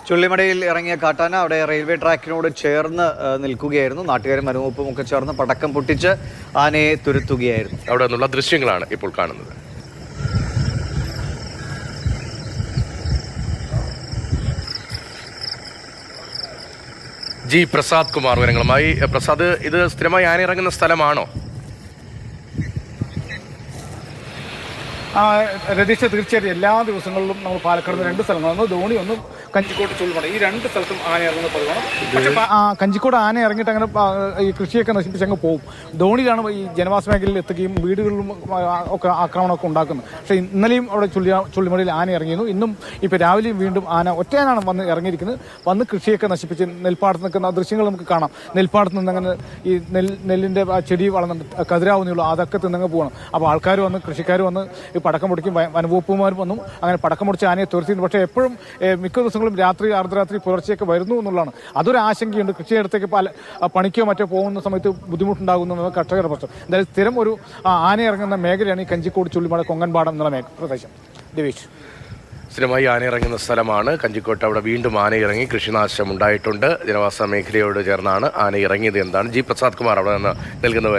ചുള്ളിമടയിൽ ഇറങ്ങിയ കാട്ടാന അവിടെ റെയിൽവേ ട്രാക്കിനോട് ചേർന്ന് നിൽക്കുകയായിരുന്നു. നാട്ടുകാരും വനംവകുപ്പും ഒക്കെ ചേർന്ന് പടക്കം പൊട്ടിച്ച് ആനയെ തുരത്തുകയായിരുന്നു. അവിടെ നിന്നുള്ള ദൃശ്യങ്ങളാണ് ഇപ്പോൾ കാണുന്നത്. ജി പ്രസാദ് കുമാർ വിവരങ്ങളുമായി. പ്രസാദ്, ഇത് സ്ഥിരമായി ആന ഇറങ്ങുന്ന സ്ഥലമാണോ? രതീഷ്, തീർച്ചയായിട്ടും എല്ലാ ദിവസങ്ങളിലും നമ്മൾ പാലക്കാട് 2 സ്ഥലങ്ങളാണ്, ധോണി ഒന്നും കഞ്ചിക്കോട് ചുള്ളിമട, ഈ 2 സ്ഥലത്തും ആന ഇറങ്ങുന്ന പതിവാണ്. പക്ഷേ കഞ്ചിക്കോട് ആന ഇറങ്ങിയിട്ട് അങ്ങനെ ഈ കൃഷിയൊക്കെ നശിപ്പിച്ച് അങ്ങ് പോകും. ധോണിയിലാണ് ഈ ജനവാസ മേഖലയിൽ എത്തുകയും വീടുകളിലും ഒക്കെ ആക്രമണമൊക്കെ ഉണ്ടാക്കുന്നത്. പക്ഷേ ഇന്നലെയും അവിടെ ചുള്ളിമടയിൽ ആന ഇറങ്ങിയിരുന്നു. ഇന്നും ഇപ്പോൾ രാവിലെയും വീണ്ടും ആന ഒറ്റയാനാണ് വന്ന് ഇറങ്ങിയിരിക്കുന്നത്. വന്ന് കൃഷിയൊക്കെ നശിപ്പിച്ച് നെൽപ്പാടത്ത് നിൽക്കുന്ന ദൃശ്യങ്ങൾ നമുക്ക് കാണാം. നെൽപ്പാടത്ത് നിന്നങ്ങനെ ഈ നെല്ലിൻ്റെ ചെടി വളർന്നുണ്ട്, കതിരാവുന്നുള്ളൂ, അതൊക്കെ തിന്നങ്ങ് പോകണം. അപ്പോൾ ആൾക്കാർ വന്ന്, കൃഷിക്കാർ വന്ന് പടക്കം പൊടിക്കും, വനവകുപ്പുമാർ വന്നും അങ്ങനെ പടക്കം പൊടിച്ച് ആനയെ തുരത്തിയിരുന്നു. പക്ഷേ എപ്പോഴും മിക്ക ദിവസങ്ങളും രാത്രി അർദ്ധരാത്രി പുലർച്ചയൊക്കെ വരുന്നു എന്നുള്ളതാണ്. അതൊരു ആശങ്കയുണ്ട്. കൃഷിയിടത്തേക്ക് പണിക്കോ മറ്റോ പോകുന്ന സമയത്ത് ബുദ്ധിമുട്ടുണ്ടാകുന്ന കർഷകരുടെ പ്രശ്നം. എന്തായാലും സ്ഥിരം ഒരു ആന ഇറങ്ങുന്ന മേഖലയാണ് ഈ കഞ്ചിക്കോട് ചുള്ളിമട കൊങ്കൻപാടം എന്നുള്ള പ്രദേശം. ദിവേഷ്, സ്ഥിരമായി ആന ഇറങ്ങുന്ന സ്ഥലമാണ് കഞ്ചിക്കോട്ട്. അവിടെ വീണ്ടും ആന ഇറങ്ങി, കൃഷിനാശം ഉണ്ടായിട്ടുണ്ട്. ജനവാസ മേഖലയോട് ചേർന്നാണ് ആന ഇറങ്ങിയത്. എന്താണ് ജി പ്രസാദ് കുമാർ അവിടെ നിന്ന് നൽകുന്നത്.